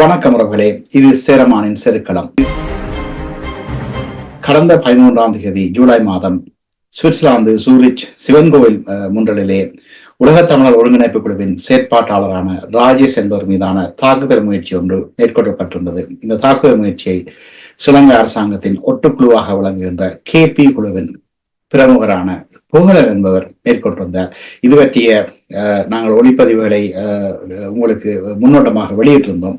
வணக்கம் உறவுகளே, இது சேரமானின் செருக்களம். கடந்த 13ஆம் தேதி ஜூலை மாதம் சுவிட்சர்லாந்து சூரிச் சிவன் கோவில் முன்றலிலே உலகத் தமிழர் ஒருங்கிணைப்பு குழுவின் செயற்பாட்டாளரான ராஜேஷ் என்பவர் மீதான தாக்குதல் முயற்சி ஒன்று மேற்கொள்ளப்பட்டிருந்தது. இந்த தாக்குதல் முயற்சியை ஸ்ரீலங்கா அரசாங்கத்தின் ஒட்டுக்குழுவாக விளங்குகின்ற KP குழுவின் பிரமுகரான புகழன் என்பவர் மேற்கொண்டிருந்தார். இது பற்றிய நாங்கள் ஒளிப்பதிவுகளை உங்களுக்கு முன்னோட்டமாக வெளியிட்டிருந்தோம்.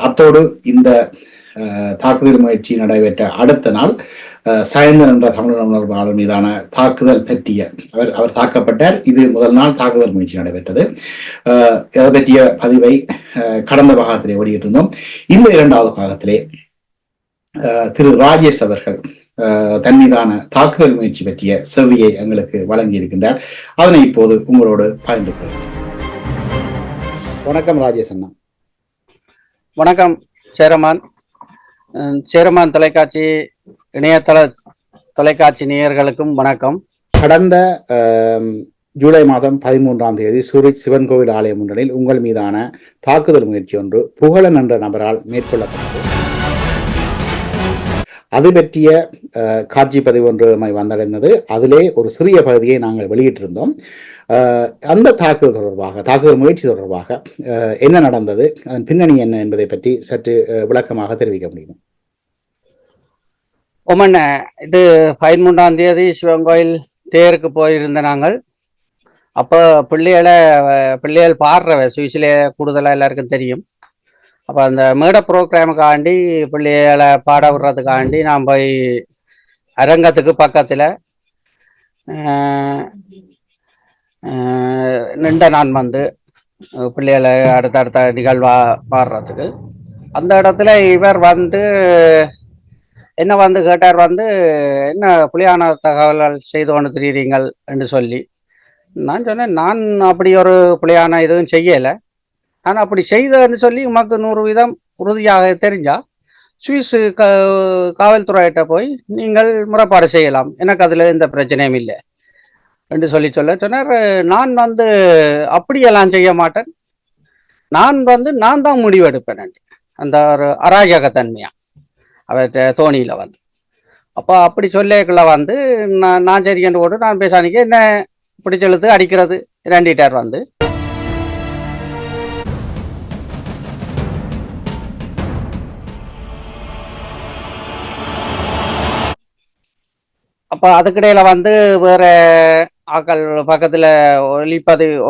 அத்தோடு இந்த தாக்குதல் முயற்சி நடைபெற்ற அடுத்த நாள் சயந்தன் என்ற தமிழ் உணர்வாளர் மீதான தாக்குதல் பற்றிய அவர் தாக்கப்பட்டார். இது முதல் நாள் தாக்குதல் முயற்சி நடைபெற்றது. அதை பற்றிய பதிவை கடந்த பாகத்திலே வெளியிட்டிருந்தோம். இந்த இரண்டாவது பாகத்திலே திரு ராஜேஷ் அவர்கள் தன் மீதான தாக்குதல் முயற்சி பற்றிய செவ்வியை எங்களுக்கு வழங்கி இருக்கின்றார். அதனை இப்போது உங்களோடு பகிர்ந்து கொள்கிறேன். வணக்கம் ராஜேஷ் அண்ணா. வணக்கம் சேரமான். சேரமான் தொலைக்காட்சி இணையதள தொலைக்காட்சி நேயர்களுக்கும் வணக்கம். கடந்த ஜூலை மாதம் 13ஆம் தேதி சூரிச் சிவன் கோவில் ஆலயம் முன்றலில் உங்கள் மீதான தாக்குதல் முயற்சி ஒன்று புகழன் என்ற நபரால் மேற்கொள்ளப்பட்டது. அது பற்றிய காட்சி பதிவு ஒன்று வந்தடைந்தது. அதிலே ஒரு சிறிய பகுதியை நாங்கள் வெளியிட்டிருந்தோம். அந்த தாக்குதல் முயற்சி தொடர்பாக என்ன நடந்தது, அதன் பின்னணி என்ன என்பதை பற்றி சற்று விளக்கமாக தெரிவிக்க முடியும்? ஒமன் இது 13ஆம் தேதி சிவன் கோயில் தேருக்கு போயிருந்த நாங்கள். அப்போ பிள்ளைகள் பாடுறவ சுவிசிலே கூடுதலாக எல்லாருக்கும் தெரியும். அப்போ அந்த மேடை ப்ரோக்ராமுக்காண்டி பிள்ளைகளை பாட விடுறதுக்காண்டி நான் போய் அரங்கத்துக்கு பக்கத்தில் நின்ற நான் வந்து பிள்ளைகளை அடுத்தடுத்த நிகழ்வா பாடுறதுக்கு அந்த இடத்துல இவர் வந்து என்ன வந்து கேட்டார், வந்து என்ன புலியான தகவல்கள் செய்து கொண்டு திரியுறீங்கள் என்று சொல்லி. நான் சொன்னேன், நான் அப்படி ஒரு புலியான எதுவும் செய்யலை. நான் அப்படி செய்தன்னு சொல்லி உமக்கு 100% உறுதியாக தெரிஞ்சா சுவிஸ் காவல்துறையிட்ட போய் நீங்கள் முறைப்பாடு செய்யலாம், எனக்கு அதில் எந்த பிரச்சனையும் இல்லை என்று சொன்னார். நான் வந்து அப்படியெல்லாம் செய்ய மாட்டேன், நான் தான் முடிவெடுப்பேன் அந்த ஒரு அராஜகத்தன்மையா அவர்கிட்ட தோணியில வந்து. அப்போ அப்படி சொல்லிக்குள்ள வந்து நான் சரி என்று போட்டு நான் பேசானிக்க என்ன பிடிச்செழுத்து அடிக்கிறது ரெண்டிட்டார் வந்து. அப்போ அதுக்கிடையில வந்து வேற ஆக்கள் பக்கத்துல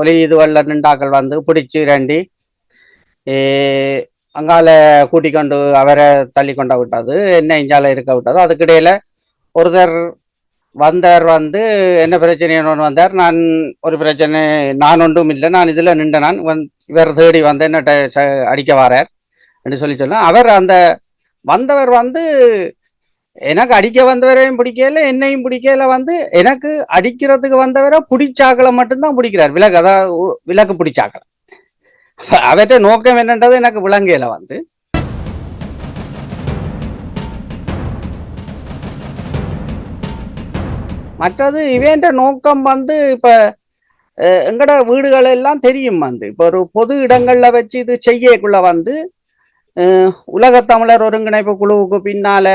ஒலி இதுவல்ல நின்றாக்கள் வந்து பிடிச்சு ரெண்டி அங்கால கூட்டிக் கொண்டு அவரை தள்ளி கொண்ட விட்டது, என்ன இஞ்சால இருக்க விட்டது. அதுக்கிடையில ஒருத்தர் வந்தார், வந்து என்ன பிரச்சனைன்னு வந்தார். நான் ஒரு பிரச்சனை நான் ஒன்றும் இல்லை, நான் இதுல நின்ற நான் இவர் தேடி வந்து என்னட்ட அடிக்க வாரார் என்று சொன்ன. அவர் அந்த வந்தவர் வந்து எனக்கு அடிக்க வந்தவரையும் பிடிக்கல, என்னையும் பிடிக்கல. வந்து எனக்கு அடிக்கிறதுக்கு வந்தவரை பிடிச்சாக்களை மட்டும்தான் பிடிக்கிறார். விலக்கு பிடிச்சாக்களை. அவற்றை நோக்கம் என்னன்றது எனக்கு விளங்கல வந்து. மற்றது இவன்ற நோக்கம் வந்து இப்ப எங்கட வீடுகள் எல்லாம் தெரியும் வந்து, இப்ப ஒரு பொது இடங்கள்ல வச்சு இது செய்யக்குள்ள வந்து உலகத் தமிழர் ஒருங்கிணைப்பு குழுவுக்கு பின்னால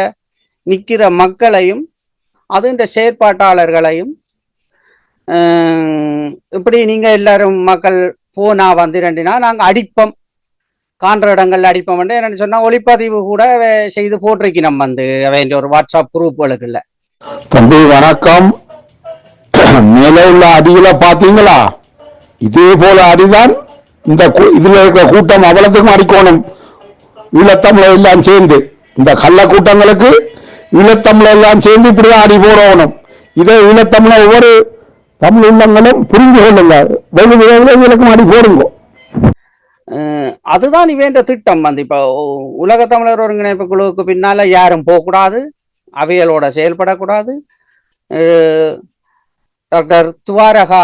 நிற்கிற மக்களையும் அதுன்ற செயற்பாட்டாளர்களையும் இப்படி நீங்க எல்லாரும் மக்கள் போனா வந்து ரெண்டினா நாங்க அடிப்போம், காண்ற இடங்கள்ல அடிப்போம். என்னன்னு சொன்னா ஒளிப்பதிவு கூட செய்து போட்டிருக்கணும் வந்து வேண்டிய ஒரு வாட்ஸ்அப் குரூப்புகளுக்கு. இல்ல தம்பி வணக்கம். மேல உள்ள அடிகளை பாத்தீங்களா? இதே போல அடிதான் இந்த இதுல இருக்க கூட்டம் அவ்வளவுக்கும் அடிக்கணும். ஈழத்தமிழர் எல்லாம் சேர்ந்து இந்த கள்ள கூட்டங்களுக்கு ஈழத்தமிழர் எல்லாம் சேர்ந்து இப்படிதான் அடி போடணும். இதே ஈழத்தமிழர் ஒவ்வொரு தமிழ் உள்ளங்களும் புரிந்து கொள்ளுங்க. வெகு விரைவில் விளக்கம் அடி போடுங்க. அதுதான் இவன் திட்டம் வந்து இப்ப உலக தமிழர் ஒருங்கிணைப்பு குழுவுக்கு பின்னால யாரும் போகக்கூடாது, அவைகளோட செயல்படக்கூடாது. டாக்டர் துவாரகா,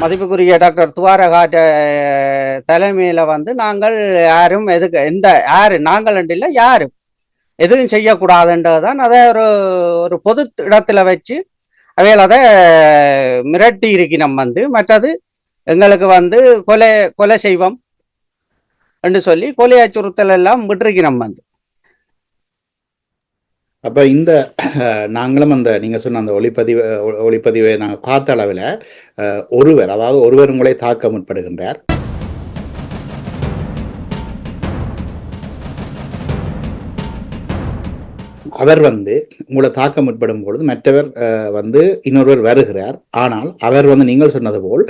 மதிப்புக்குரிய டாக்டர் துவாரகா தலைமையில வந்து நாங்கள் யாரும் எதுக்கு யாரு நாங்கள் இல்லை யாரும் எதுவும் செய்யக்கூடாதுன்றதுதான் அதை ஒரு பொது இடத்துல வச்சு அவையில் அதை மிரட்டி இருக்கணும் வந்து. மற்றது எங்களுக்கு வந்து கொலை செய்வோம் என்று சொல்லி கொலை அச்சுறுத்தல் எல்லாம் விட்டுருக்கணும் வந்து. அப்ப இந்த நாங்களும் அந்த நீங்க சொன்ன அந்த ஒளிப்பதிவை நாங்கள் பார்த்த அளவில் ஒருவர் உங்களை தாக்க முற்படுகின்றார். அவர் வந்து உங்களை தாக்க முற்படும் பொழுது மற்றவர் வந்து இன்னொருவர் வருகிறார். ஆனால் அவர் வந்து நீங்கள் சொன்னது போல்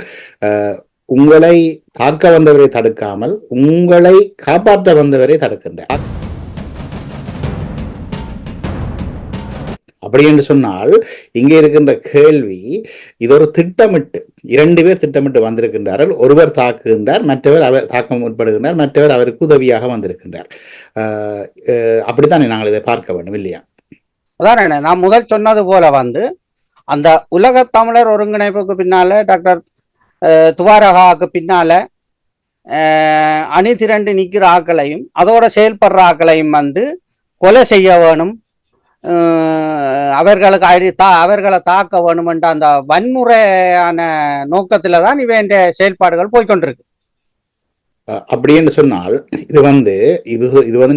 உங்களை தாக்க வந்தவரை தடுக்காமல் உங்களை காப்பாற்ற வந்தவரை தடுக்கின்றார். அப்படி என்று சொன்னால் இங்கே இருக்கின்ற கேள்வி, இது ஒரு திட்டமிட்டு 2 பேர் திட்டமிட்டு வந்திருக்கின்றார்கள். ஒருவர் தாக்குகின்றார், மற்றவர் அவர் தாக்க முற்படுகின்றார், மற்றவர் அவருக்கு உதவியாக வந்திருக்கின்றார். அப்படித்தான் நாங்கள் இதை பார்க்க வேண்டும் இல்லையா? அதான் நான் முதல் சொன்னது போல வந்து அந்த உலக தமிழர் ஒருங்கிணைப்புக்கு பின்னால டாக்டர் துவாரகாவுக்கு பின்னால அணி திரண்டு நிற்கிற ஆக்களையும் அதோட செயல்படுற ஆக்களையும் வந்து கொலை செய்ய வேணும், அவர்களை தாக்க வேணுமென்ற அந்த வன்முறையான நோக்கத்துல தான் இவன் செயல்பாடுகள் போய்கொண்டிருக்கு. அப்படின்னு சொன்னால் இது வந்து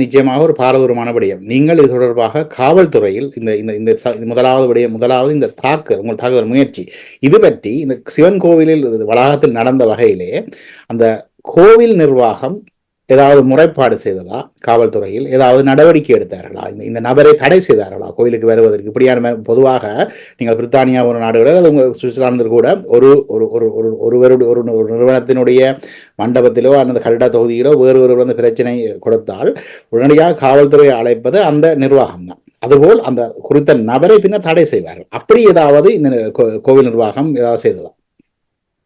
நிச்சயமாக ஒரு பாரதூரமான விடயம். நீங்கள் இது தொடர்பாக காவல்துறையில் இந்த முதலாவது இந்த தாக்குதல் முயற்சி இது பற்றி இந்த சிவன் கோவிலில் வளாகத்தில் நடந்த வகையிலே அந்த கோவில் நிர்வாகம் ஏதாவது முறைப்பாடு செய்ததா? காவல்துறையில் ஏதாவது நடவடிக்கை எடுத்தார்களா? இந்த நபரை தடை செய்தார்களா கோயிலுக்கு வருவதற்கு? இப்படியான பொதுவாக நீங்கள் பிரித்தானியா ஒரு நாடுகளில் அது சுவிட்சர்லாந்தில் கூட ஒரு நிறுவனத்தினுடைய மண்டபத்திலோ அல்லது கட்டிட தொகுதியிலோ வேறு வந்து பிரச்சனை கொடுத்தால் உடனடியாக காவல்துறையை அழைப்பது அந்த நிர்வாகம் தான். அதுபோல் அந்த குறித்த நபரை பின்னர் தடை செய்வார்கள். அப்படி ஏதாவது இந்த கோவில் நிர்வாகம் ஏதாவது செய்ததா?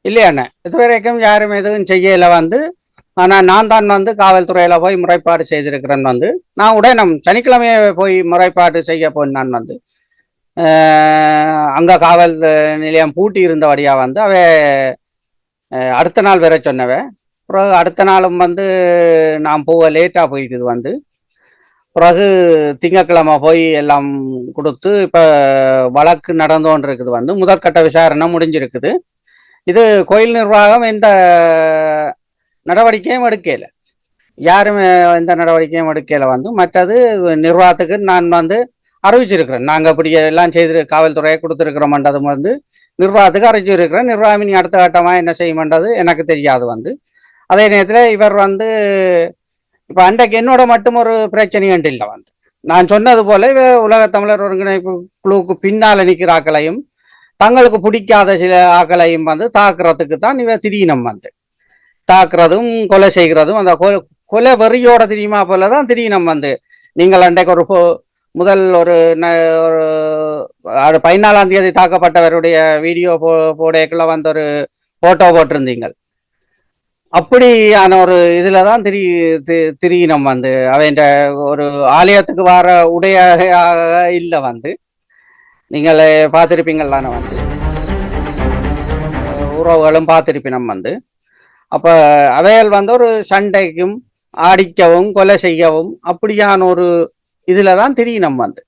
இல்லையாண்ணே, இதுவரைக்கும் யாரும் எதுவும் செய்யல வந்து. ஆனா நான் தான் வந்து காவல்துறையில போய் முறைப்பாடு செய்திருக்கிறேன் வந்து. நான் உடனே சனிக்கிழமையே போய் முறைப்பாடு செய்ய போனான் வந்து. அங்க காவல் நிலையம் பூட்டி இருந்தபடியா வந்து அவை அடுத்த நாள் வர சொன்னவ. பிறகு அடுத்த நாளும் வந்து நான் போக லேட்டா போயிட்டுது வந்து. பிறகு திங்கட்கிழமை போய் எல்லாம் கொடுத்து இப்ப வழக்கு நடந்தோன்னு இருக்குது வந்து. முதற்கட்ட விசாரணை முடிஞ்சிருக்குது. இது கோயில் நிர்வாகம் எந்த நடவடிக்கையும் எடுக்கல, யாருமே எந்த நடவடிக்கையும் எடுக்கல வந்து. மற்றது நிர்வாகத்துக்கு நான் வந்து அறிவிச்சிருக்கிறேன், நாங்கள் அப்படி எல்லாம் செய்து காவல்துறையை கொடுத்துருக்கிறோம்ன்றது வந்து நிர்வாகத்துக்கு அறிவிச்சிருக்கிறேன். நிர்வாகம் நீ அடுத்த கட்டமாக என்ன செய்யும்ன்றது எனக்கு தெரியாது வந்து. அதே நேரத்தில் இவர் வந்து இப்போ அன்றைக்கு என்னோட மட்டும் ஒரு பிரச்சனையும் இல்லை வந்து. நான் சொன்னது போல உலக தமிழர் ஒருங்கிணைப்பு குழுவுக்கு பின்னால நிற்கிற ஆக்களையும் தங்களுக்கு பிடிக்காத சில ஆக்களையும் வந்து தாக்குறதுக்கு தான் இவ திடீனம் வந்து தாக்குறதும் கொலை செய்கிறதும். அந்த கொலை வெறியோட தெரியுமா போலதான் திடீனம் வந்து. நீங்கள் அன்றைக்கு முதல் ஒரு 14ஆம் தேதி தாக்கப்பட்டவருடைய வீடியோ போடைக்குள்ள வந்து ஒரு போட்டோ போட்டிருந்தீங்க. அப்படியான ஒரு இதுலதான் திரியினம் வந்து அவன் ஒரு ஆலயத்துக்கு வர உடையாக இல்லை வந்து. நீங்கள் பார்த்திருப்பீங்களான வந்து உறவுகளும் பார்த்திருப்பினம் வந்து. அப்ப அவைகள் வந்து ஒரு சண்டைக்கும் அடிக்கவும் கொலை செய்யவும் அப்படியான ஒரு இதுலதான் திடீனம் வந்து.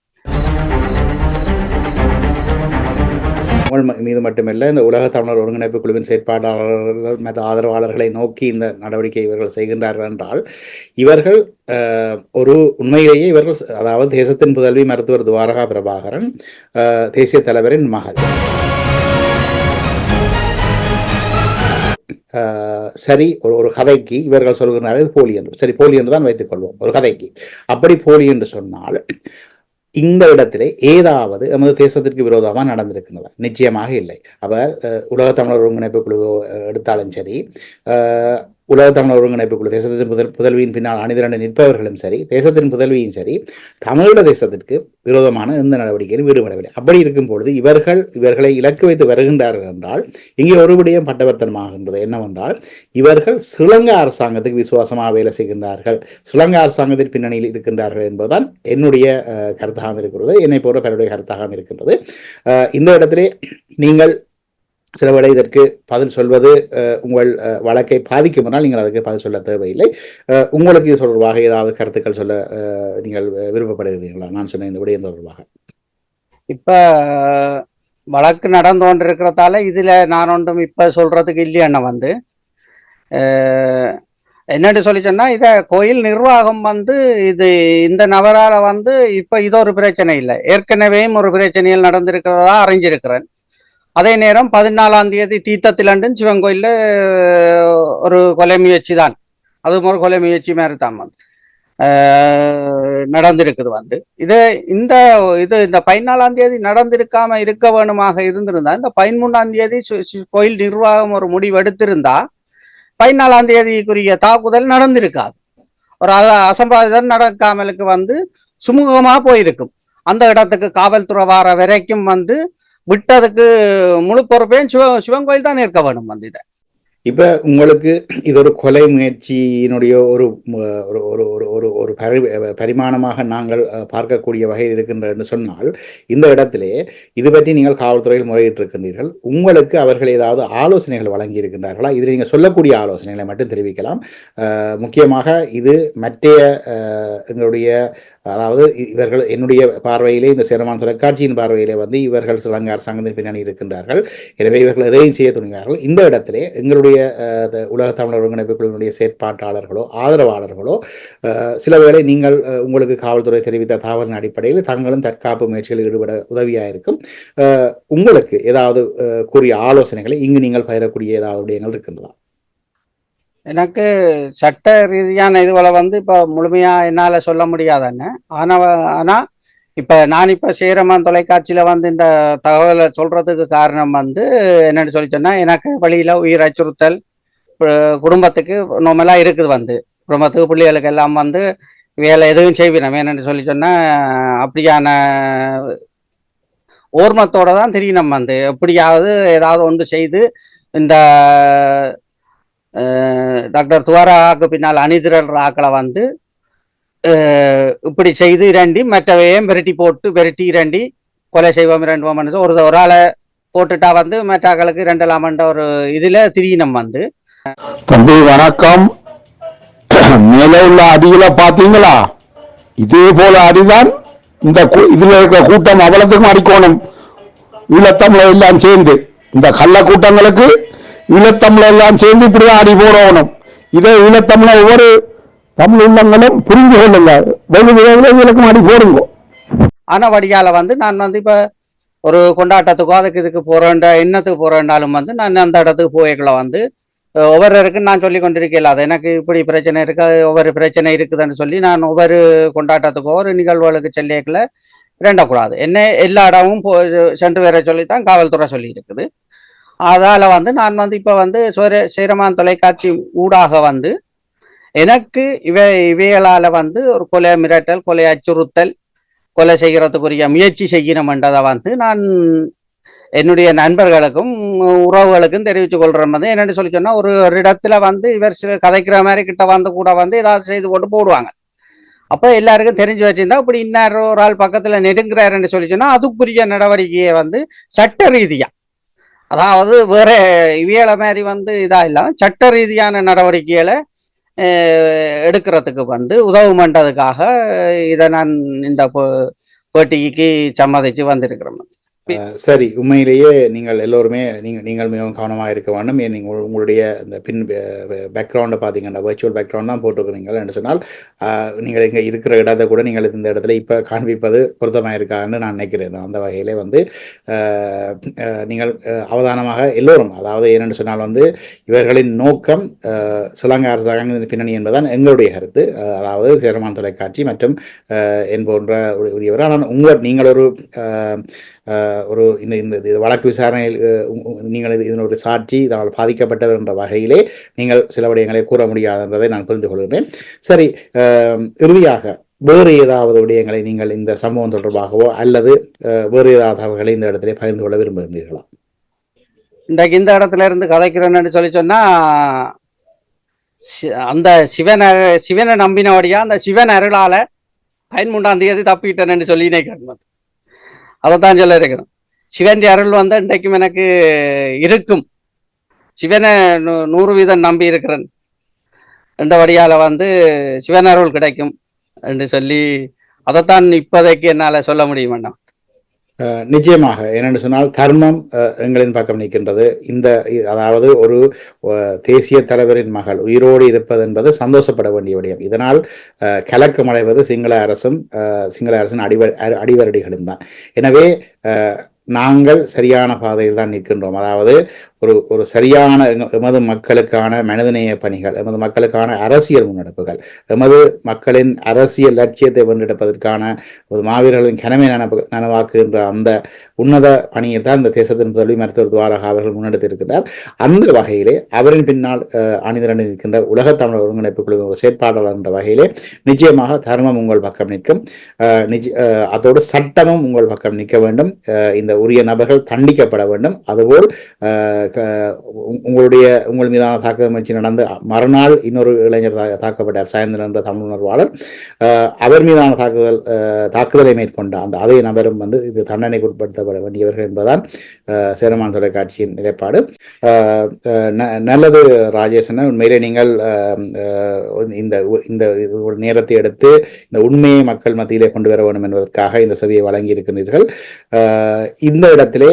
மீது மட்டுமில்லை, இந்த உலக தமிழர் ஒருங்கிணைப்பு குழுவின் செயற்பாட்டாளர்கள் மற்றும் ஆதரவாளர்களை நோக்கி இந்த நடவடிக்கை இவர்கள் செய்கின்றார்கள் என்றால் இவர்கள் உண்மையிலேயே இவர்கள் அதாவது தேசத்தின் புதல்வி மருத்துவர் துவாரகா பிரபாகரன் தேசிய தலைவரின் மகள். சரி, ஒரு கதைக்கு இவர்கள் சொல்கிறார்கள் இது போலி என்று. சரி, போலி என்று தான் வைத்துக் கொள்வோம் ஒரு கதைக்கு. அப்படி போலி என்று சொன்னால் இந்த இடத்திலே ஏதாவது நமது தேசத்திற்கு விரோதமாக உலக தமிழர் ஒருங்கிணைப்பு குழு தேசத்தின் புதல்வியின் பின்னால் அணிதிரண்டு நிற்பவர்களும் சரி, தேசத்தின் புதல்வியும் சரி, தமிழீழ தேசத்திற்கு விரோதமான எந்த நடவடிக்கையிலும் ஈடுபடவில்லை. அப்படி இருக்கும் பொழுது இவர்களை இலக்கு வைத்து வருகின்றார்கள் என்றால் இங்கே ஒரு விடயம் பட்டவர்த்தனமாகின்றது. என்னவென்றால், இவர்கள் ஸ்ரீலங்கா அரசாங்கத்துக்கு விசுவாசமாக வேலை செய்கின்றார்கள், ஸ்ரீலங்கா அரசாங்கத்தின் பின்னணியில் இருக்கின்றார்கள் என்பதுதான் என்னுடைய கருத்தாக இருக்கிறது, என்னை போன்ற பலருடைய கருத்தாக இருக்கின்றது. இந்த இடத்திலே நீங்கள் சில வேளை இதற்கு பதில் சொல்வது உங்கள் வழக்கை பாதிக்கும் என்றால் நீங்கள் அதற்கு பதில் சொல்ல தேவையில்லை. உங்களுக்கு இது தொடர்பாக ஏதாவது கருத்துக்கள் சொல்ல நீங்கள் விருப்பப்படுகிறீர்களா? நான் சொன்ன இந்த விடயம் தொடர்பாக இப்ப வழக்கு நடந்து கொண்டிருக்கிறதால இதுல நான் ஒன்றும் இப்ப சொல்றதுக்கு இல்லையான வந்து என்னன்னு சொல்லி சொன்னா, இத கோயில் நிர்வாகம் வந்து இந்த நபரால வந்து இப்ப இது ஒரு பிரச்சனை இல்லை, ஏற்கனவேயும் ஒரு பிரச்சனையில் நடந்திருக்கிறதா அறிஞ்சிருக்கிறேன். அதே நேரம் 14ஆம் தேதி தீர்த்தத்திலண்டு சிவன் கோயில்ல ஒரு கொலை முயற்சி தான், அதுவும் ஒரு கொலை முயற்சி மாதிரி தான் வந்து நடந்திருக்குது வந்து. இந்த 14ஆம் தேதி நடந்திருக்காம இருக்க வேணுமாக இருந்திருந்தா, இந்த 13ஆம் தேதி கோயில் நிர்வாகம் ஒரு முடிவு எடுத்திருந்தா 14ஆம் தேதிக்குரிய தாக்குதல் நடந்திருக்காது, ஒரு அசம்பாவிதம் நடக்காமலுக்கு வந்து சுமூகமா போயிருக்கும். அந்த இடத்துக்கு காவல்துறை வார வரைக்கும் வந்து விட்டதுக்கு முழு பொறுப்பையும் சிவன் கோயில் தான் இருக்க வேணும் வந்து. இதை இப்ப உங்களுக்கு இது ஒரு கொலை முயற்சியினுடைய ஒரு ஒரு பரிமாணமாக நாங்கள் பார்க்கக்கூடிய வகையில் இருக்கின்ற என்று சொன்னால், இந்த இடத்திலே இது பற்றி நீங்கள் காவல்துறையில் முறையிட்டிருக்கின்றீர்கள். உங்களுக்கு அவர்கள் ஏதாவது ஆலோசனைகள் வழங்கி இருக்கின்றார்களா? இதில் நீங்கள் சொல்லக்கூடிய ஆலோசனைகளை மட்டும் தெரிவிக்கலாம். முக்கியமாக இது மற்றைய எங்களுடைய, அதாவது இவர்கள் என்னுடைய பார்வையிலே, இந்த சேரமான் தொலைக்காட்சியின் பார்வையிலே வந்து இவர்கள் ஸ்ரீலங்கா அரசாங்கத்தின் பின்னணி இருக்கின்றார்கள், எனவே இவர்கள் எதையும் செய்ய துணிகிறார்கள். இந்த இடத்திலே எங்களுடைய உலக தமிழர் ஒருங்கிணைப்பு குழுவினுடைய செயற்பாட்டாளர்களோ ஆதரவாளர்களோ சில வேளை நீங்கள் உங்களுக்கு காவல்துறை தெரிவித்த தகவலின் அடிப்படையில் தங்களும் தற்காப்பு முயற்சிகளில் ஈடுபட உதவியாக இருக்கும். உங்களுக்கு ஏதாவது கூறிய ஆலோசனைகளை இங்கு நீங்கள் பயிரக்கூடிய ஏதாவது விடயங்கள் இருக்கின்றதா? எனக்கு சட்ட ரீதியான இதுவரை வந்து இப்போ முழுமையாக என்னால் சொல்ல முடியாதுன்னு. ஆனால் இப்போ நான் இப்போ சேரமான் தொலைக்காட்சியில் வந்து இந்த தகவலை சொல்கிறதுக்கு காரணம் வந்து என்னென்னு சொல்லி சொன்னால், எனக்கு வழியில் உயிர் அச்சுறுத்தல் குடும்பத்துக்கு நோமலாக இருக்குது வந்து, குடும்பத்துக்கு பிள்ளைகளுக்கு எல்லாம் வந்து வேலை எதுவும் செய்வினோம். என்னென்னு சொல்லி சொன்னால், அப்படியான ஓர்மத்தோடு தான் தெரியணும் வந்து, எப்படியாவது ஏதாவது ஒன்று செய்து இந்த டாக்டர் துவாராவுக்கு பின்னால் அணிதிரல் ஆக்களை வந்து இப்படி செய்து இரண்டி மற்றவையும் விரட்டி இரண்டி கொலை செய்வோம் இரண்டுவோம் ஒரு ஆளை போட்டுட்டா வந்து மற்றாக்களுக்கு இரண்டலாமன்ற ஒரு இதுல திரியணும் வந்து. தம்பி வணக்கம். மேலே உள்ள அடிகளை பார்த்தீங்களா? இதே போல அடிதான் இந்த இதுல இருக்க கூட்டம் அவ்வளவுக்கும் அடிக்கணும். ஈழத்தமிழர் எல்லாம் சேர்ந்து இந்த கள்ள கூட்டங்களுக்கு ஈழத்தமிழர் எல்லாம் சேர்ந்து இப்படிதான் அடி போடணும். இதே ஈழத்தமிழர் ஒவ்வொரு தமிழ் உள்ளங்களும் புரிந்து கொள்ளுங்க, வெகுவிகளுக்கும் அடி போடுங்க. ஆனா வடியால வந்து நான் வந்து இப்ப ஒரு கொண்டாட்டத்துக்கோ அதுக்கு இதுக்கு போறேன்டா, என்னத்துக்கு போறேன்டாலும் வந்து நான் அந்த இடத்துக்கு போய்களை வந்து ஒவ்வொருவருக்கும் நான் சொல்லி கொண்டிருக்கல, அது எனக்கு இப்படி பிரச்சனை இருக்கு, ஒவ்வொரு பிரச்சனை இருக்குதுன்னு சொல்லி நான் ஒவ்வொரு கொண்டாட்டத்துக்கோ ஒரு நிகழ்வுகளுக்கு செல்லியக்கல இரண்டக்கூடாது. என்ன எல்லா இடமும் சென்று வர சொல்லித்தான் காவல்துறை சொல்லி இருக்குது. அதால வந்து நான் வந்து இப்ப வந்து சேரமான் தொலைக்காட்சி ஊடாக வந்து எனக்கு இவைகளால வந்து ஒரு கொலை மிரட்டல், கொலை அச்சுறுத்தல், கொலை செய்கிறதுக்குரிய முயற்சி செய்யணும்ன்றதை வந்து நான் என்னுடைய நண்பர்களுக்கும் உறவுகளுக்கும் தெரிவித்துக் கொள்றேன். வந்து என்னென்னு சொல்லி சொன்னா, ஒரு இடத்துல வந்து இவர் கதைக்கிற மாதிரி கிட்ட வந்து கூட வந்து ஏதாவது செய்து போட்டு போடுவாங்க. அப்ப எல்லாருக்கும் தெரிஞ்சு வச்சிருந்தா இப்படி இன்னொரு ஒரு ஆள் பக்கத்துல நெடுங்கிறாருன்னு சொல்லி சொன்னா அதுக்குரிய நடவடிக்கையை வந்து சட்ட ரீதியா, அதாவது வேற இவியலை மாதிரி வந்து இதா இல்லாம சட்ட ரீதியான நடவடிக்கைகளை எடுக்கிறதுக்கு வந்து உதவுமன்றதுக்காக இதை நான் இந்த போட்டிக்கு சம்மதிச்சு வந்திருக்கிறேன். சரி, உண்மையிலேயே நீங்கள் எல்லோருமே நீங்கள் மிகவும் கவனமாக இருக்க வேண்டும். நீங்கள் உங்களுடைய இந்த பின் பேக்ரவுண்டை பார்த்தீங்கன்னா வர்ச்சுவல் பேக்ரவுண்ட் தான் போட்டுக்கிறீங்கள் என்று சொன்னால் நீங்கள் இங்கே இருக்கிற இடத்தை கூட நீங்கள் இந்த இடத்துல இப்போ காண்பிப்பது பொருத்தமாக இருக்கான்னு நான் நினைக்கிறேன். அந்த வகையிலே வந்து நீங்கள் அவதானமாக எல்லோரும், அதாவது ஏனென்று சொன்னால் வந்து இவர்களின் நோக்கம் ஸ்ரீலங்கா அரசாங்கத்தின் பின்னணி என்பதுதான் எங்களுடைய கருத்து. அதாவது சேரமான் தொலைக்காட்சி மற்றும் என் போன்ற உரியவர். ஆனால் நீங்கள் ஒரு ஒரு இந்த இந்த இது வழக்கு விசாரணையில் நீங்கள் இதனுடைய சாட்சி இதனால் பாதிக்கப்பட்டவர் என்ற வகையிலே நீங்கள் சில விடயங்களை கூற முடியாது என்பதை நான் புரிந்து கொள்கிறேன். சரி, இறுதியாக வேறு ஏதாவது விடயங்களை நீங்கள் இந்த சம்பவம் தொடர்பாகவோ அல்லது வேறு ஏதாவது தகவல்களை இந்த இடத்திலே பகிர்ந்து கொள்ள விரும்புகின்றீர்களா? இன்றைக்கு இந்த இடத்துல இருந்து கதைக்கிறேன்னு சொன்னா அந்த சிவனை நம்பினபடியா அந்த சிவன் அருளால 13ஆம் தேதி தப்பிட்டேன்னு சொல்லி நினைக்கிறேன். அதைத்தான் சொல்ல இருக்கணும். சிவன் அருள் வந்து இன்றைக்கும் எனக்கு இருக்கும். சிவனை 100% நம்பி இருக்கிறேன் என்றபடியால வந்து சிவன் அருள் கிடைக்கும் என்று சொல்லி அதைத்தான் இப்போதைக்கு என்னால சொல்ல முடியும் வேண்டாம். நிச்சயமாக, ஏனென்று சொன்னால் தர்மம் எங்களின் பக்கம் நிற்கின்றது. அதாவது ஒரு தேசிய தலைவரின் மகள் உயிரோடு இருப்பது என்பது சந்தோஷப்பட வேண்டிய விடயம். இதனால் கலக்கமடைவது சிங்கள அரசின் அடிவரடிகளும் தான். எனவே நாங்கள் சரியான பாதையில் தான் நிற்கின்றோம். அதாவது ஒரு சரியான எமது மக்களுக்கான மனிதநேய பணிகள், எமது மக்களுக்கான அரசியல் முன்னெடுப்புகள், எமது மக்களின் அரசியல் லட்சியத்தை வென்றெடுப்பதற்கான ஒரு மாவீரர்களின் கனவை நனவாக்குகின்ற அந்த உன்னத பணியை தான் இந்த தேசத்தின் முதல்வி மருத்துவர் துவாரகா அவர்கள் முன்னெடுத்திருக்கிறார். அந்த வகையிலே அவரின் பின்னால் அணிதிரண்டு நிற்கின்ற உலகத் தமிழர் ஒருங்கிணைப்பு குழு செயற்பாட்டாளர் என்ற வகையிலே நிச்சயமாக தர்மம் உங்கள் பக்கம் நிற்கும். அதோடு சட்டமும் உங்கள் பக்கம் நிற்க வேண்டும். இந்த உரிய நபர்கள் தண்டிக்கப்பட வேண்டும். அதுபோல் உங்கள் மீதான தாக்குதல் முயற்சி நடந்து மறுநாள் இன்னொரு இளைஞர் தாக்கப்பட்டார், சாயந்தரம் என்ற தமிழ் உணர்வாளர். அவர் மீதான தாக்குதலை மேற்கொண்ட அந்த அதே நபரும் வந்து இது தண்டனைக்கு உட்படுத்தப்பட வேண்டியவர்கள் என்பதுதான் சேரமான் தொலைக்காட்சியின் நிலைப்பாடு. நல்லது ராஜேசன், உண்மையிலே நீங்கள் இந்த நேரத்தை எடுத்து இந்த உண்மையை மக்கள் மத்தியிலே கொண்டு வர வேண்டும் என்பதற்காக இந்த சபையை வழங்கி இருக்கின்றீர்கள். இந்த இடத்திலே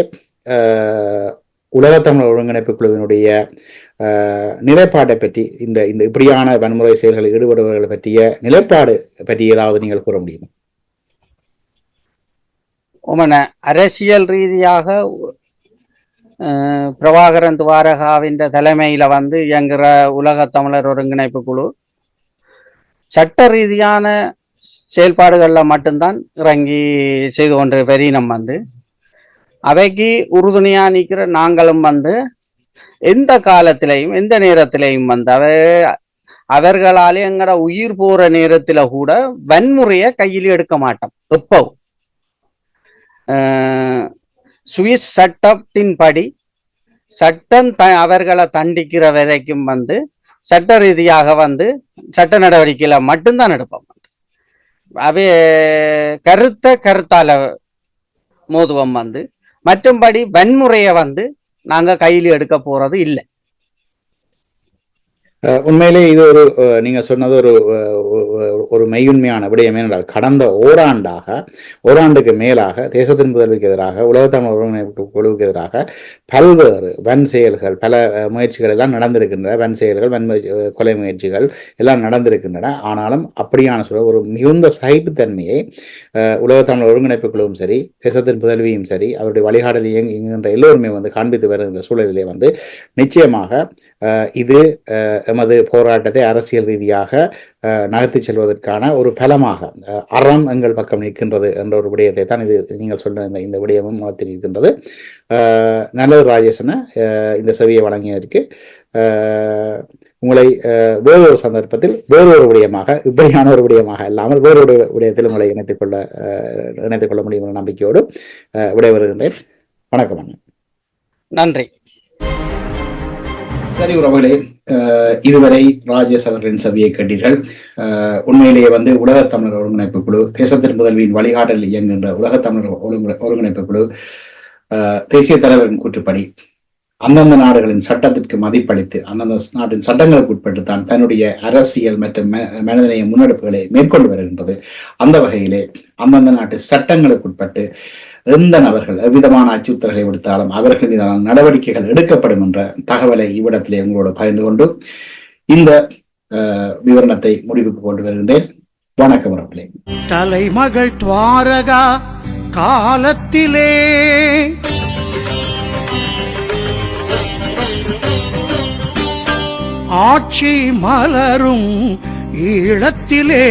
உலகத்தமிழர் ஒருங்கிணைப்பு குழுவினுடைய நிலைப்பாட்டை பற்றி இந்த இப்படியான வன்முறை செயல்களில் ஈடுபடுபவர்கள் பற்றிய நிலைப்பாடு பற்றி ஏதாவது நீங்கள் கூற முடியுமா? அரசியல் ரீதியாக பிரபாகரன் துவாரகாவின் தலைமையில வந்து இயங்குகிற உலக தமிழர் ஒருங்கிணைப்பு குழு சட்ட ரீதியான செயல்பாடுகள்ல மட்டும்தான் இறங்கி செய்து கொண்டு பெரியனம் வந்து அவைக்கு உறுதுணையா நிற்கிற நாங்களும் வந்து எந்த காலத்திலையும் எந்த நேரத்திலையும் வந்து அவர்களாலே எங்கட உயிர் போற நேரத்துல கூட வன்முறைய கையில் எடுக்க மாட்டோம். எப்பவும் சுவிஸ் சட்டத்தின்படி சட்டம் அவர்களை தண்டிக்கிற வரைக்கும் வந்து சட்ட ரீதியாக வந்து சட்ட நடவடிக்கையில மட்டும்தான் எடுப்போம். அவை கருத்தால மோதுவம் வந்து மற்றும்படி வன்முறையை வந்து நாங்க கையில் எடுக்க போறது இல்லை. உண்மையிலே இது நீங்க சொன்னது ஒரு மெய்யுண்மையான விடயம். என்றால் கடந்த ஓராண்டுக்கு மேலாக தேசத்தின் முதல்விக்கு எதிராக உலகத்தமிழர் ஒருங்கிணைப்பு குழுவுக்கு எதிராக பல்வேறு வன் செயல்கள், பல முயற்சிகள் எல்லாம் நடந்திருக்கின்றன. வன் செயல்கள், கொலை முயற்சிகள் எல்லாம் நடந்திருக்கின்றன. ஆனாலும் அப்படியான ஒரு மிகுந்த சகிப்புத்தன்மையை உலகத்தமிழர் ஒருங்கிணைப்பு குழுவும் சரி, தேசத்தின் முதல்வியும் சரி, அவருடைய வழிகாடல் இயங்குகின்ற எல்லோருமே வந்து காண்பித்து வருகின்ற சூழலிலே வந்து நிச்சயமாக இது எமது போராட்டத்தை அரசியல் ரீதியாக நகர்த்தி செல்வதற்கான ஒரு பலமாக அறம் எங்கள் பக்கம் நிற்கின்றது என்ற ஒரு விடயத்தை தான் இது நீங்கள் சொல்ற இந்த விடயமும் நகர்த்தி நிற்கின்றது. நல்லது ராஜேசன, இந்த செவியை வழங்கியதற்கு உங்களை வேறொரு சந்தர்ப்பத்தில் வேறொரு விடயமாக, இப்படியான ஒரு விடயமாக இல்லாமல் வேறொரு விடயத்தில் உங்களை இணைத்துக் கொள்ள முடியும் என்ற நம்பிக்கையோடு விடைபெறுகின்றேன். வணக்கம். நன்றி. சரி உறவுகளே, இதுவரை ராஜேஷ் அவர்களின் சபையை கேட்டீர்கள். உண்மையிலேயே வந்து உலகத்தமிழர் ஒருங்கிணைப்பு குழு, தேசத்தின் முதல்வியின் வழிகாட்டல் இயங்குகின்ற உலகத்தமிழர் ஒருங்கிணைப்பு குழு தேசிய தலைவரின் கூற்றுப்படி அந்தந்த நாடுகளின் சட்டத்திற்கு மதிப்பளித்து அந்தந்த நாட்டின் சட்டங்களுக்கு உட்பட்டு தான் தன்னுடைய அரசியல் மற்றும் மனிதநேய முன்னெடுப்புகளை மேற்கொண்டு வருகின்றது. அந்த வகையிலே அந்தந்த நாட்டு சட்டங்களுக்கு உட்பட்டு எந்த நபர்கள் எவ்விதமான அச்சுறுத்தல்களை விடுத்தாலும் அவர்கள் மீதான நடவடிக்கைகள் எடுக்கப்படும் என்ற தகவலை இவ்விடத்திலே உங்களோடு பகிர்ந்து கொண்டு இந்த விவரணத்தை முடிவுக்கு கொண்டு வருகின்றேன். வணக்கம் அவர்களே. தலைமகள் துவாரகா காலத்திலே ஆட்சி மலரும் ஈழத்திலே